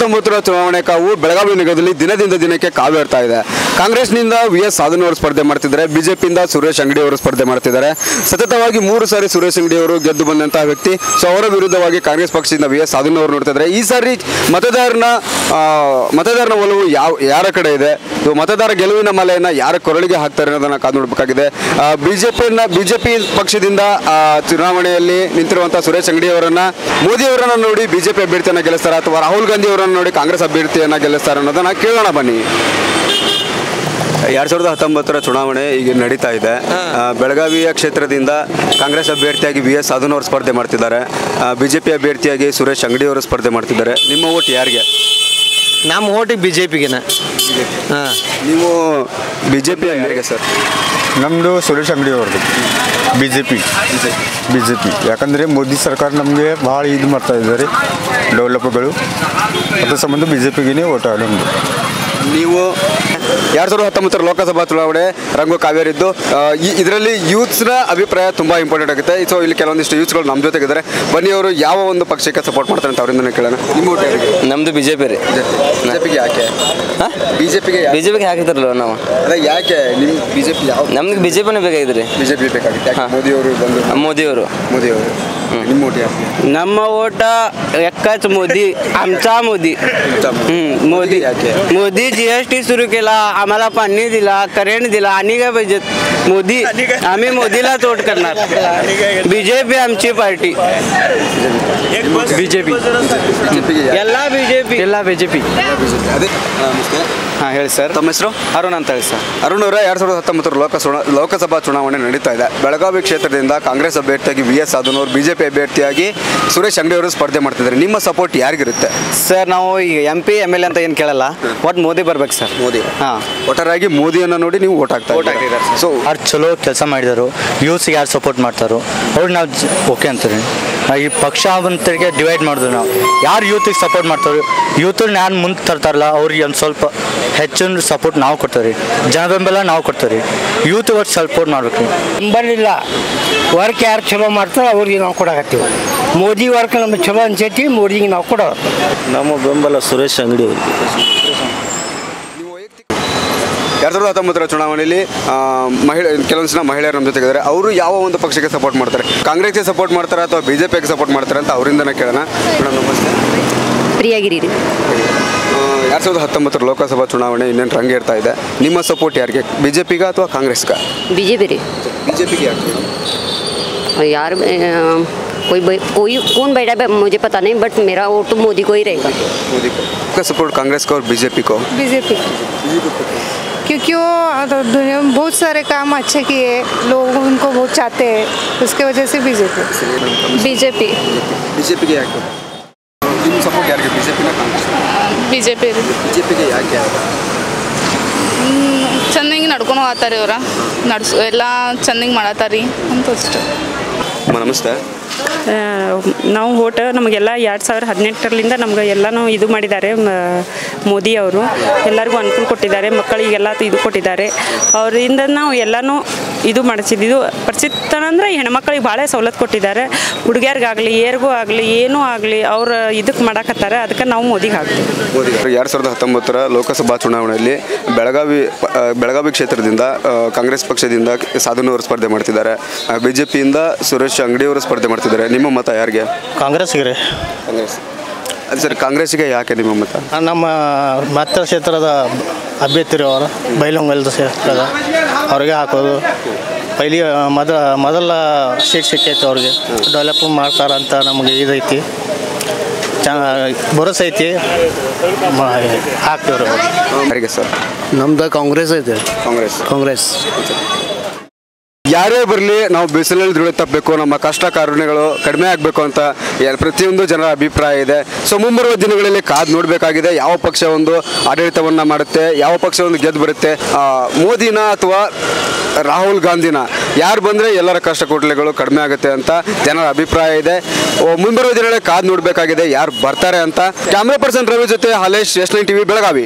2019 ಚುನಾವಣೆ ಕಾವು ಬೆಳಗಾವಿ ನಗರದಲ್ಲಿ ದಿನದಿಂದ ದಿನಕ್ಕೆ ಕಾವೇರ್ತಾ ಇದೆ. ಕಾಂಗ್ರೆಸ್ನಿಂದ ವಿ.ಎಸ್. ಸಾಧನ್ ಅವರು ಸ್ಪರ್ಧೆ ಮಾಡ್ತಿದ್ದಾರೆ, ಬಿಜೆಪಿಯಿಂದ ಸುರೇಶ್ ಅಂಗಡಿ ಅವರು ಸ್ಪರ್ಧೆ ಮಾಡ್ತಿದ್ದಾರೆ. ಸತತವಾಗಿ 3 ಸಾರಿ ಸುರೇಶ್ ಅಂಗಡಿ ಅವರು ಗೆದ್ದು ಬಂದಂತಹ ವ್ಯಕ್ತಿ. ಸೊ ಅವರ ವಿರುದ್ಧವಾಗಿ ಕಾಂಗ್ರೆಸ್ ಪಕ್ಷದಿಂದ ವಿ.ಎಸ್. ಸಾಧನ್ ಅವರು ನೋಡ್ತಿದ್ದಾರೆ. ಈ ಸಾರಿ ಮತದಾರನ ಒಲವು ಯಾರ ಕಡೆ ಇದೆ, ಮತದಾರ ಗೆಲುವಿನ ಮಾಲೆಯನ್ನ ಯಾರ ಕೊರಳಿಗೆ ಹಾಕ್ತಾರೆ ಅನ್ನೋದನ್ನ ಕಾದು ನೋಡಬೇಕಾಗಿದೆ. ಬಿಜೆಪಿ ಪಕ್ಷದಿಂದ ಚುನಾವಣೆಯಲ್ಲಿ ನಿಂತಿರುವಂತಹ ಸುರೇಶ್ ಅಂಗಡಿ ಅವರನ್ನ ಮೋದಿ ಅವರನ್ನ ನೋಡಿ ಬಿಜೆಪಿ ಅಭ್ಯರ್ಥಿಯನ್ನ ಗೆಲ್ಲಿಸ್ತಾರೆ ಅಥವಾ ರಾಹುಲ್ ಗಾಂಧಿ ಅವರನ್ನು ನೋಡಿ ಕಾಂಗ್ರೆಸ್ ಅಭ್ಯರ್ಥಿಯನ್ನ ಗೆಲ್ಲಿಸ್ತಾರೆ ಅನ್ನೋದನ್ನ ಕೇಳೋಣ ಬನ್ನಿ. 2019 ಚುನಾವಣೆ ಈಗ ನಡೀತಾ ಇದೆ. ಬೆಳಗಾವಿಯ ಕ್ಷೇತ್ರದಿಂದ ಕಾಂಗ್ರೆಸ್ ಅಭ್ಯರ್ಥಿಯಾಗಿ ವಿ.ಎಸ್. ಸಾಧನ್ ಅವರು ಸ್ಪರ್ಧೆ ಮಾಡ್ತಿದ್ದಾರೆ, ಬಿಜೆಪಿ ಅಭ್ಯರ್ಥಿಯಾಗಿ ಸುರೇಶ್ ಅಂಗಡಿ ಅವರು ಸ್ಪರ್ಧೆ ಮಾಡ್ತಿದ್ದಾರೆ. ನಿಮ್ಮ ಓಟ್ ಯಾರಿಗೆ? ನಮ್ಮ ಓಟಿಗೆ ಬಿಜೆಪಿಗೆನ. ನೀವು ಬಿಜೆಪಿ ಯಾರಿಗೆ ಸರ್? ನಮ್ಮದು ಸುರೇಶ್ ಅಂಗಡಿ ಅವ್ರದ್ದು ಬಿಜೆಪಿ. ಯಾಕಂದರೆ ಮೋದಿ ಸರ್ಕಾರ ನಮಗೆ ಭಾಳ ಇದು ಮಾಡ್ತಾ ಇದ್ದಾರೆ ಡೆವಲಪ್ಗಳು, ಅದ್ರ ಸಂಬಂಧ ಬಿಜೆಪಿಗೆ ಓಟ್ ನಮ್ಮದು. ನೀವು 2019 ಲೋಕಸಭಾ ಚುನಾವಣೆ ರಂಗು ಕಾವೇರಿದ್ದು, ಇದರಲ್ಲಿ ಯೂತ್ಸ್ನ ಅಭಿಪ್ರಾಯ ತುಂಬ ಇಂಪಾರ್ಟೆಂಟ್ ಆಗುತ್ತೆ. ಸೊ ಇಲ್ಲಿ ಕೆಲವೊಂದಿಷ್ಟು ಯೂತ್ಸ್ಗಳು ನಮ್ಮ ಜೊತೆಗಿದ್ದಾರೆ. ಬನ್ನಿ ಅವರು ಯಾವ ಒಂದು ಪಕ್ಷಕ್ಕೆ ಸಪೋರ್ಟ್ ಮಾಡ್ತಾರೆ ಅಂತ ಅವರಿಂದ ಕೇಳೋಣ. ನಿಮ್ಮ ಓಟ್ ಯಾರಿಗೆ? ನಮ್ಮದು ಬಿಜೆಪಿ ರೀ. ಬಿಜೆಪಿಗೆ ಯಾಕೆ? ಬಿಜೆಪಿಗೆ ಹಾಕಿದ್ರಲ್ಲ ನಾವು. ಅದೇ ಯಾಕೆ ನಿಮ್ಮ ಬಿಜೆಪಿ ಯಾವ? ನಮ್ಗೆ ಬಿಜೆಪಿನೇ ಬೇಕಾಗಿತ್ತು ರೀ. ಬಿಜೆಪಿ ಬೇಕಾಗಿತ್ತು. ಮೋದಿಯವರು ಬಂದು ಮೋದಿಯವರು. ನಿಮ್ಮ ಓಟ್ ಯಾಕೆ? ನಮ್ಮ ಓಟ एकच मोदी, आमचा मोदी. मोदी मोदी GST सुरू केला, आम्हाला पाणी दिला, करेंट दिला, आणि काय पाहिजे? मोदी. आम्ही मोदीलाच वोट करणार. बीजेपी आमची पार्टी. ಬಿಜೆಪಿ ಎಲ್ಲ ಬಿಜೆಪಿ. ಅದೇ ಹಾಂ ಹೇಳಿ ಸರ್. ತಮ್ಮ ಹೆಸರು? ಅರುಣ್ ಅಂತ ಹೇಳಿ ಸರ್. ಅರುಣ್ ಅವರ 2019 ಲೋಕಸಭಾ ಚುನಾವಣೆ ನಡೀತಾ ಇದೆ. ಬೆಳಗಾವಿ ಕ್ಷೇತ್ರದಿಂದ ಕಾಂಗ್ರೆಸ್ ಅಭ್ಯರ್ಥಿಯಾಗಿ ವಿ.ಎಸ್. ಸಾಧನ್ ಅವರು, ಬಿಜೆಪಿ ಅಭ್ಯರ್ಥಿಯಾಗಿ ಸುರೇಶ್ ಅಂಗಡಿ ಅವರು ಸ್ಪರ್ಧೆ ಮಾಡ್ತಿದ್ದಾರೆ. ನಿಮ್ಮ ಸಪೋರ್ಟ್ ಯಾರಿಗಿರುತ್ತೆ ಸರ್? ನಾವು ಈಗ MP MLA ಅಂತ ಏನು ಕೇಳಲ್ಲ, ಒಟ್ಟು ಮೋದಿ ಬರ್ಬೇಕು ಸರ್. ಮೋದಿ. ಒಟ್ಟಾರೆಯಾಗಿ ಮೋದಿಯನ್ನು ನೋಡಿ ನೀವು ಓಟ್ ಹಾಕ್ತಿದ್ದಾರೆ. ಸೊ ಅವ್ರು ಚಲೋ ಕೆಲಸ ಮಾಡಿದರು. ಯೂತ್ಸ್ಗೆ ಯಾರು ಸಪೋರ್ಟ್ ಮಾಡ್ತಾರೋ ಅವ್ರು ನಾವು ಓಕೆ ಅಂತೀವಿ. ಈ ಪಕ್ಷ ಅಂತರಿಗೆ ಡಿವೈಡ್ ಮಾಡಿದ್ರು. ನಾವು ಯಾರು ಯೂತಿಗೆ ಸಪೋರ್ಟ್ ಮಾಡ್ತಾರೋ, ಯೂತನ್ನ ಯಾರು ಮುಂದೆ ತರ್ತಾರಲ್ಲ ಅವ್ರಿಗೆ ಒಂದು ಸ್ವಲ್ಪ ಹೆಚ್ಚಿನ ಸಪೋರ್ಟ್ ನಾವು ಕೊಡ್ತೀವಿ. ಜನ ಬೆಂಬಲ ನಾವು ಕೊಡ್ತೀವಿ. ಯೂತ್ ಒಟ್ಟು ಸಪೋರ್ಟ್ ಮಾಡ್ಬೇಕು. ನಂಬಲಿಲ್ಲ ವರ್ಕ್ ಯಾರು ಚಲೋ ಮಾಡ್ತಾರೋ ಅವ್ರಿಗೆ ನಾವು ಕೊಡಕತ್ತೀವಿ. ಮೋದಿ ವರ್ಕ್ ನಮಗೆ ಚಲೋ ಅನ್ಸೈತಿ, ಮೋದಿಗೆ ನಾವು ಕೊಡೋದು. ನಮ್ಮ ಬೆಂಬಲ ಸುರೇಶ್ ಅಂಗಡಿ ಅವ್ರಿಗೆ. 2019 ಚುನಾವಣೆಯಲ್ಲಿ ಕೆಲವೊಂದು ಜನ ಮಹಿಳೆಯರು ನಮ್ಮ ಜೊತೆಗಿದ್ದಾರೆ. ಅವರು ಯಾವ ಒಂದು ಪಕ್ಷಕ್ಕೆ ಸಪೋರ್ಟ್ ಮಾಡ್ತಾರೆ? ಕಾಂಗ್ರೆಸ್ಗೆ ಸಪೋರ್ಟ್ ಮಾಡ್ತಾರೆ ಅಥವಾ ಬಿಜೆಪಿಗೆ ಸಪೋರ್ಟ್ ಮಾಡ್ತಾರೆ ಅಂತ ಅವರಿಂದನೇ ಕೇಳೋಣ. ಮೇಡಮ್ ನಮಸ್ತೆ. ಪ್ರಿಯಾಗಿರಿ. 2019 ಲೋಕಸಭಾ ಚುನಾವಣೆ ಇನ್ನೇನು ರಂಗೇರ್ತಾ ಇದೆ. ನಿಮ್ಮ ಸಪೋರ್ಟ್ ಯಾರಿಗೆ? ಬಿಜೆಪಿಗ ಅಥವಾ ಕಾಂಗ್ರೆಸ್ಗ? बीजेपी रे. ಬಿಜೆಪಿಗೆ ಯಾಕೆ? यार कोई कौन बैठा मुझे पता नहीं, बट मेरा वोट तो मोदी को ही रहेगा. मोदी को. आपका सपोर्ट कांग्रेस को और बीजेपी को? बीजेपी, क्योंकि वो दुनिया में बहुत सारे काम अच्छे किए, लोग उनको बहुत चाहते हैं, उसके वजह से बीजेपी. बीजेपी ಯಾಕೆ? ನಿಮ್ಮ ಸಪೋರ್ಟ್ ಯಾರಿಗೆ? ಬಿಜೆಪಿನ ಕಾಂಗ್ರೆಸ್? ಬಿಜೆಪಿಗೆ ಯಾಕೆ? ಚೆನ್ನಾಗಿ ನಡ್ಕೊಂಡು ಹೋಗ್ತಾರೆ ಇವರ ಎಲ್ಲ ಚೆನ್ನಾಗಿ ಮಾಡತ್ತಾರಿ ಅಂತ ಅಷ್ಟೇ. ನಮಸ್ತೆ. ನಾವು ಓಟ್ ನಮಗೆಲ್ಲ 2018ರಿಂದ ನಮ್ಗೆ ಎಲ್ಲನೂ ಇದು ಮಾಡಿದ್ದಾರೆ. ಮೋದಿ ಅವರು ಎಲ್ಲರಿಗೂ ಅನುಕೂಲ ಕೊಟ್ಟಿದ್ದಾರೆ, ಮಕ್ಕಳಿಗೆಲ್ಲ ಇದು ಕೊಟ್ಟಿದ್ದಾರೆ. ಅವರಿಂದ ನಾವು ಎಲ್ಲನೂ ಇದು ಮಾಡಿಸಿದ್ದು. ಪರಿಚಿತ ಅಂದರೆ ಹೆಣ್ಮಕ್ಳಿಗೆ ಭಾಳ ಸವಲತ್ತು ಕೊಟ್ಟಿದ್ದಾರೆ. ಹುಡುಗಿಯರಿಗಾಗಲಿ ಏರ್ಗೂ ಆಗಲಿ ಏನೂ ಆಗಲಿ ಅವ್ರು ಇದಕ್ಕೆ ಮಾಡಕತ್ತಾರೆ. ಅದಕ್ಕೆ ನಾವು ಮೋದಿಗೆ ಹಾಕ್ತೀವಿ. 2019 ಲೋಕಸಭಾ ಚುನಾವಣೆಯಲ್ಲಿ ಬೆಳಗಾವಿ ಕ್ಷೇತ್ರದಿಂದ ಕಾಂಗ್ರೆಸ್ ಪಕ್ಷದಿಂದ ಸಾಧನ್ ಅವರು ಸ್ಪರ್ಧೆ ಮಾಡ್ತಿದ್ದಾರೆ, ಬಿಜೆಪಿಯಿಂದ ಸುರೇಶ್ ಅಂಗಡಿ ಅವರು ಸ್ಪರ್ಧೆ ಮಾಡ್ತಿದ್ದಾರೆ. ನಿಮ್ಮ ಮತ ಯಾರಿಗೆ? ಕಾಂಗ್ರೆಸ್ಗೆ ರೀ. ಕಾಂಗ್ರೆಸ್. ಅದು ಸರ್, ಕಾಂಗ್ರೆಸ್ಸಿಗೆ ಯಾಕೆ ನಿಮ್ಮ ಮತ? ನಮ್ಮ ಮತ ಕ್ಷೇತ್ರದ ಅಭ್ಯರ್ಥಿ ಅವರು ಬೈಲೊಂಗಲ್ ಕ್ಷೇತ್ರದ ಅವ್ರಿಗೆ ಹಾಕೋದು. ಪೈಲಿ ಮೊದಲ ಸೀಟ್ ಸಿಕ್ಕೈತೆ ಅವ್ರಿಗೆ. ಡೆವಲಪ್ ಮಾಡ್ತಾರಂತ ನಮಗೆ ಇದೈತಿ, ಭರೋಸೆ ಐತಿ, ಹಾಕ್ತೀವ್ರಿ. ಯಾರಿಗೆ ಸರ್? ನಮ್ದು ಕಾಂಗ್ರೆಸ್ ಐತೆ. ಕಾಂಗ್ರೆಸ್. ಯಾರೇ ಬರಲಿ ನಾವು ಬಿಸಿಲಲ್ಲಿ ದುಡಿದು ತಪ್ಪಬೇಕು, ನಮ್ಮ ಕಷ್ಟ ಕಾರಣಗಳು ಕಡಿಮೆ ಆಗಬೇಕು ಅಂತ ಪ್ರತಿಯೊಂದು ಜನರ ಅಭಿಪ್ರಾಯ ಇದೆ. ಸೊ ಮುಂಬರುವ ದಿನಗಳಲ್ಲಿ ಕಾದು ನೋಡಬೇಕಾಗಿದೆ ಯಾವ ಪಕ್ಷ ಒಂದು ಆಡಳಿತವನ್ನು ಮಾಡುತ್ತೆ, ಯಾವ ಪಕ್ಷ ಒಂದು ಗೆದ್ದು ಬರುತ್ತೆ. ಮೋದಿನ ಅಥವಾ ರಾಹುಲ್ ಗಾಂಧಿನ ಯಾರು ಬಂದರೆ ಎಲ್ಲರ ಕಷ್ಟ ಕೊಟ್ಲೆಗಳು ಕಡಿಮೆ ಆಗುತ್ತೆ ಅಂತ ಜನರ ಅಭಿಪ್ರಾಯ ಇದೆ. ಮುಂಬರುವ ದಿನಗಳಲ್ಲಿ ಕಾದು ನೋಡಬೇಕಾಗಿದೆ ಯಾರು ಬರ್ತಾರೆ ಅಂತ. ಕ್ಯಾಮ್ರಾ ಪರ್ಸನ್ ರವಿ ಜೊತೆ ಹಾಲೇಶ್, S9 TV ಬೆಳಗಾವಿ.